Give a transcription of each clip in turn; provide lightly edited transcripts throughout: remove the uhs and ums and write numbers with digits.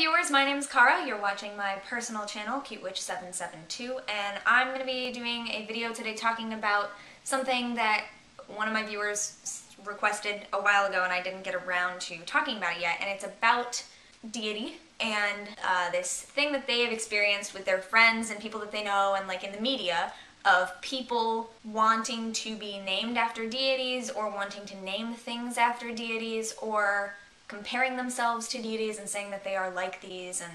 viewers, my name is Kara. You're watching my personal channel, CuteWitch772, and I'm going to be doing a video today talking about something that one of my viewers requested a while ago and I didn't get around to talking about it yet, and it's about deity and this thing that they have experienced with their friends and people that they know and like in the media of people wanting to be named after deities or wanting to name things after deities or comparing themselves to deities and saying that they are like these and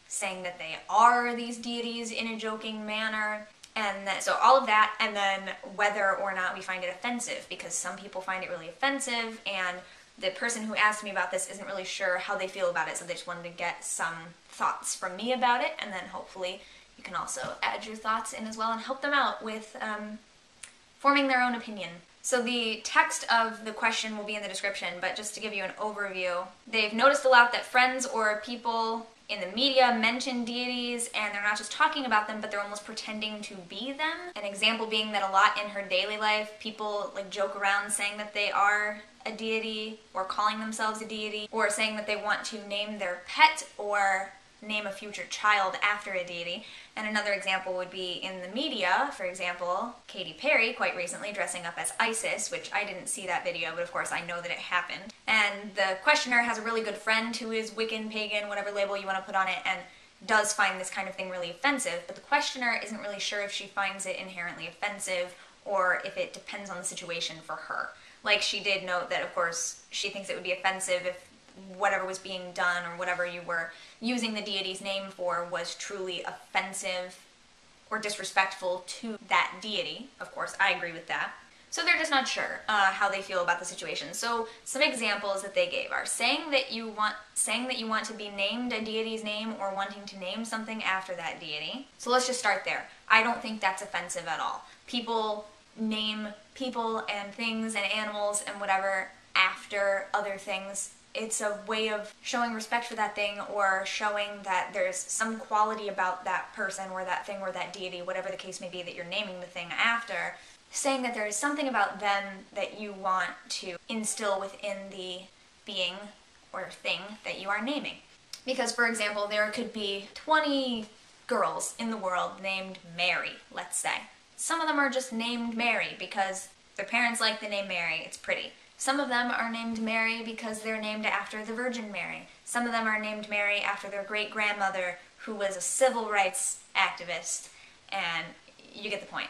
saying that they are these deities in a joking manner. And so all of that, and then whether or not we find it offensive, because some people find it really offensive, and the person who asked me about this isn't really sure how they feel about it, so they just wanted to get some thoughts from me about it, and then hopefully you can also add your thoughts in as well and help them out with forming their own opinion. So the text of the question will be in the description, but just to give you an overview, they've noticed a lot that friends or people in the media mention deities, and they're not just talking about them, but they're almost pretending to be them. An example being that a lot in her daily life, people like joke around saying that they are a deity, or calling themselves a deity, or saying that they want to name their pet or name a future child after a deity. And another example would be in the media, for example, Katy Perry quite recently dressing up as Isis, which I didn't see that video, but of course I know that it happened. And the questioner has a really good friend who is Wiccan, pagan, whatever label you want to put on it, and does find this kind of thing really offensive, but the questioner isn't really sure if she finds it inherently offensive or if it depends on the situation for her. Like, she did note that, of course, she thinks it would be offensive if whatever was being done or whatever you were using the deity's name for was truly offensive or disrespectful to that deity. Of course, I agree with that. So they're just not sure how they feel about the situation. So some examples that they gave are saying that you want to be named a deity's name or wanting to name something after that deity. So let's just start there. I don't think that's offensive at all. People name people and things and animals and whatever after other things. It's a way of showing respect for that thing or showing that there's some quality about that person or that thing or that deity, whatever the case may be that you're naming the thing after, saying that there is something about them that you want to instill within the being or thing that you are naming. Because, for example, there could be 20 girls in the world named Mary, let's say. Some of them are just named Mary because their parents like the name Mary, it's pretty. Some of them are named Mary because they're named after the Virgin Mary. Some of them are named Mary after their great-grandmother who was a civil rights activist, and you get the point.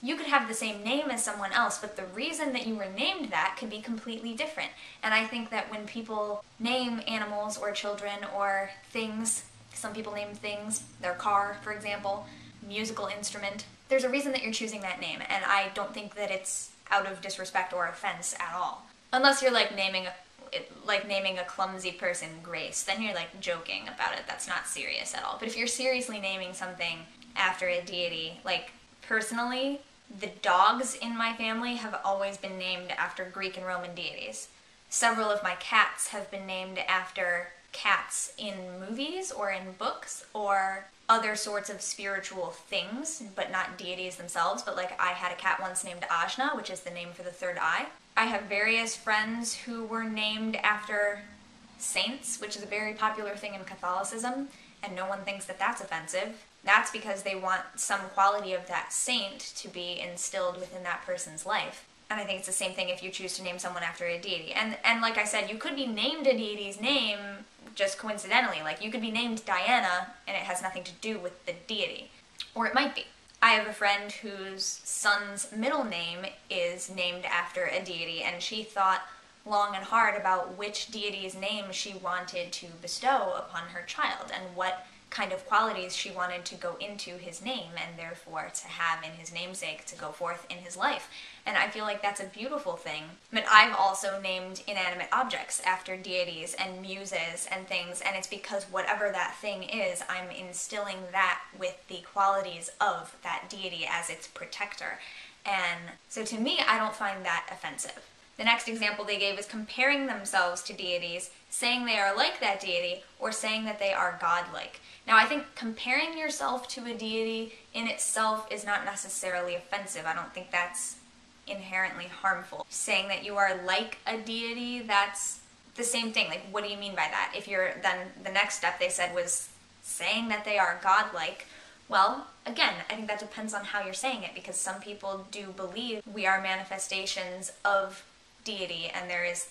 You could have the same name as someone else, but the reason that you were named that could be completely different. And I think that when people name animals or children or things, some people name things, their car, for example, musical instrument, there's a reason that you're choosing that name, and I don't think that it's out of disrespect or offense at all. Unless you're like naming a clumsy person Grace, then you're like joking about it. That's not serious at all. But if you're seriously naming something after a deity, like personally, the dogs in my family have always been named after Greek and Roman deities. Several of my cats have been named after cats in movies or in books or other sorts of spiritual things, but not deities themselves. But like, I had a cat once named Ajna, which is the name for the third eye. I have various friends who were named after saints, which is a very popular thing in Catholicism, and no one thinks that that's offensive. That's because they want some quality of that saint to be instilled within that person's life. And I think it's the same thing if you choose to name someone after a deity. And like I said, you could be named a deity's name just coincidentally. Like, you could be named Diana and it has nothing to do with the deity. Or it might be. I have a friend whose son's middle name is named after a deity, and she thought long and hard about which deity's name she wanted to bestow upon her child and what kind of qualities she wanted to go into his name and therefore to have in his namesake to go forth in his life. And I feel like that's a beautiful thing. But I've also named inanimate objects after deities and muses and things, and it's because whatever that thing is, I'm instilling that with the qualities of that deity as its protector. And so to me, I don't find that offensive. The next example they gave is comparing themselves to deities, saying they are like that deity, or saying that they are godlike. Now, I think comparing yourself to a deity in itself is not necessarily offensive. I don't think that's inherently harmful. Saying that you are like a deity, that's the same thing. Like, what do you mean by that? If you're, then the next step they said was saying that they are godlike. Well, again, I think that depends on how you're saying it, because some people do believe we are manifestations of deity, and there is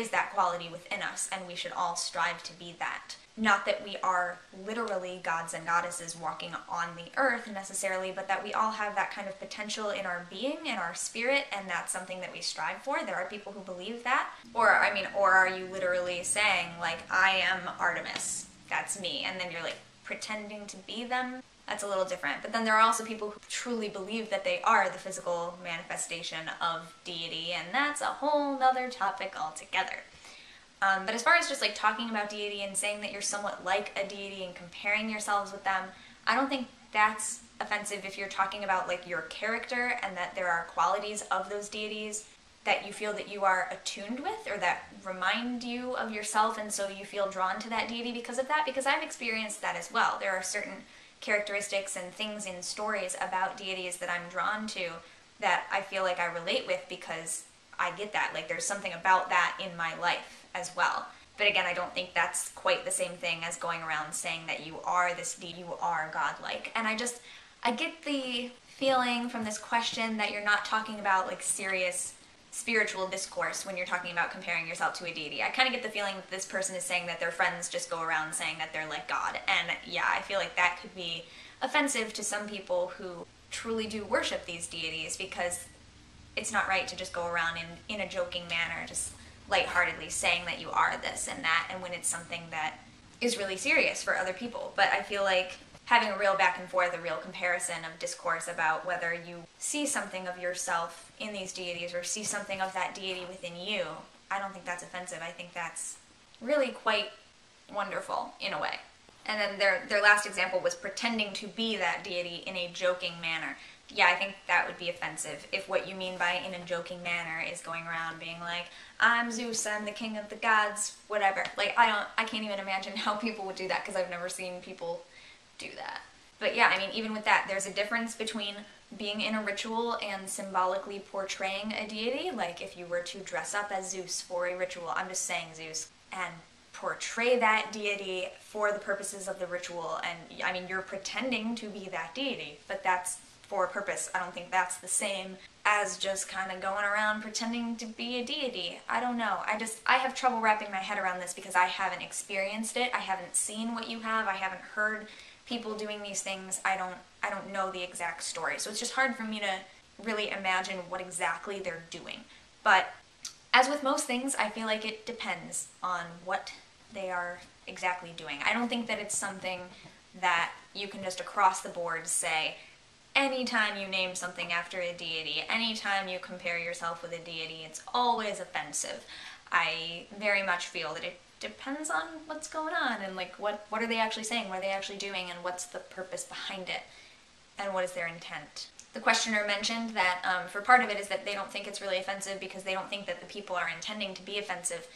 that quality within us, and we should all strive to be that. Not that we are literally gods and goddesses walking on the earth necessarily, but that we all have that kind of potential in our being, in our spirit, and that's something that we strive for. There are people who believe that. Or are you literally saying, like, I am Artemis, that's me, and then you're like pretending to be them? That's a little different. But then there are also people who truly believe that they are the physical manifestation of deity, and that's a whole nother topic altogether. But as far as just like talking about deity and saying that you're somewhat like a deity and comparing yourselves with them, I don't think that's offensive if you're talking about like your character and that there are qualities of those deities that you feel that you are attuned with or that remind you of yourself, and so you feel drawn to that deity because of that, because I've experienced that as well. There are certain characteristics and things in stories about deities that I'm drawn to that I feel like I relate with because I get that. Like, there's something about that in my life as well. But again, I don't think that's quite the same thing as going around saying that you are this deity, you are godlike. And I get the feeling from this question that you're not talking about like serious spiritual discourse when you're talking about comparing yourself to a deity. I kind of get the feeling that this person is saying that their friends just go around saying that they're like God. And yeah, I feel like that could be offensive to some people who truly do worship these deities, because it's not right to just go around in a joking manner, just lightheartedly saying that you are this and that, and when it's something that is really serious for other people. But I feel like having a real back and forth, a real comparison of discourse about whether you see something of yourself in these deities or see something of that deity within you, I don't think that's offensive. I think that's really quite wonderful in a way. And then their last example was pretending to be that deity in a joking manner. Yeah, I think that would be offensive if what you mean by in a joking manner is going around being like, I'm Zeus, I'm the king of the gods, whatever. Like, I can't even imagine how people would do that, because I've never seen people do that. But yeah, I mean, even with that, there's a difference between being in a ritual and symbolically portraying a deity. Like, if you were to dress up as Zeus for a ritual, I'm just saying Zeus, and portray that deity for the purposes of the ritual, and I mean, you're pretending to be that deity, but that's for a purpose. I don't think that's the same as just kind of going around pretending to be a deity. I don't know. I have trouble wrapping my head around this because I haven't experienced it. I haven't seen what you have. I haven't heard people doing these things. I don't know the exact story. So it's just hard for me to really imagine what exactly they're doing. But as with most things, I feel like it depends on what they are exactly doing. I don't think that it's something that you can just across the board say, anytime you name something after a deity, anytime you compare yourself with a deity, it's always offensive. I very much feel that it depends on what's going on and like what are they actually saying, what are they actually doing, and what's the purpose behind it, and what is their intent. The questioner mentioned that for part of it is that they don't think it's really offensive because they don't think that the people are intending to be offensive.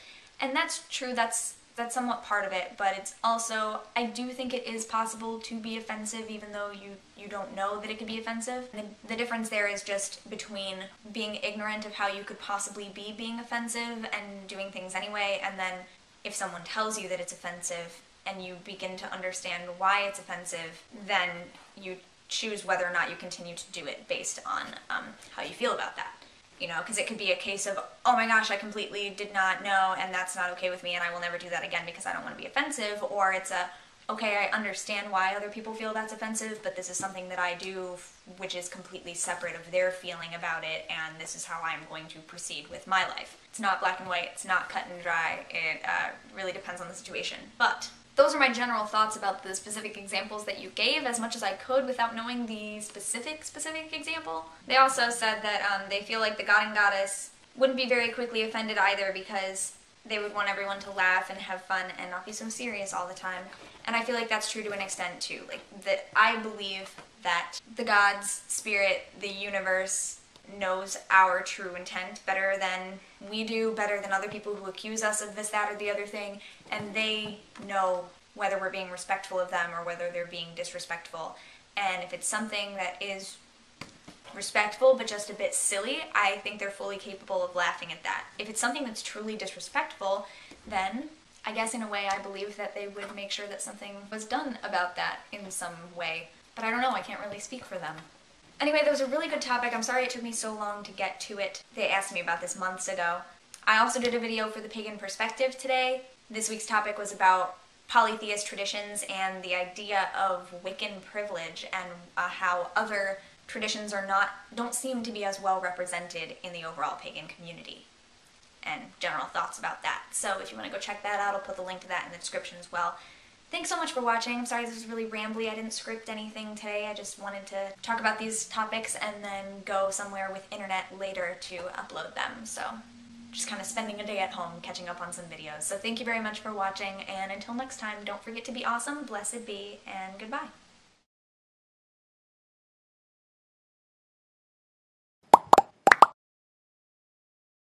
And that's true, that's somewhat part of it, but it's also, I do think it is possible to be offensive even though you don't know that it could be offensive. The difference there is just between being ignorant of how you could possibly be being offensive and doing things anyway, and then if someone tells you that it's offensive and you begin to understand why it's offensive, then you choose whether or not you continue to do it based on how you feel about that. You know, because it could be a case of, oh my gosh, I completely did not know, and that's not okay with me, and I will never do that again because I don't want to be offensive. Or it's a, okay, I understand why other people feel that's offensive, but this is something that I do which is completely separate of their feeling about it, and this is how I'm going to proceed with my life. It's not black and white, it's not cut and dry, it really depends on the situation. But those are my general thoughts about the specific examples that you gave, as much as I could without knowing the specific example. They also said that they feel like the god and goddess wouldn't be very quickly offended either because they would want everyone to laugh and have fun and not be so serious all the time. And I feel like that's true to an extent too. Like, that I believe that the gods, spirit, the universe knows our true intent better than we do, better than other people who accuse us of this, that, or the other thing, and they know whether we're being respectful of them or whether they're being disrespectful. And if it's something that is respectful but just a bit silly, I think they're fully capable of laughing at that. If it's something that's truly disrespectful, then I guess in a way I believe that they would make sure that something was done about that in some way. But I don't know, I can't really speak for them. Anyway, that was a really good topic. I'm sorry it took me so long to get to it. They asked me about this months ago. I also did a video for the Pagan Perspective today. This week's topic was about polytheist traditions and the idea of Wiccan privilege and how other traditions don't seem to be as well represented in the overall pagan community, and general thoughts about that. So if you want to go check that out, I'll put the link to that in the description as well. Thanks so much for watching. I'm sorry this was really rambly. I didn't script anything today. I just wanted to talk about these topics and then go somewhere with internet later to upload them. So just kind of spending a day at home catching up on some videos. So thank you very much for watching, and until next time, don't forget to be awesome, blessed be, and goodbye.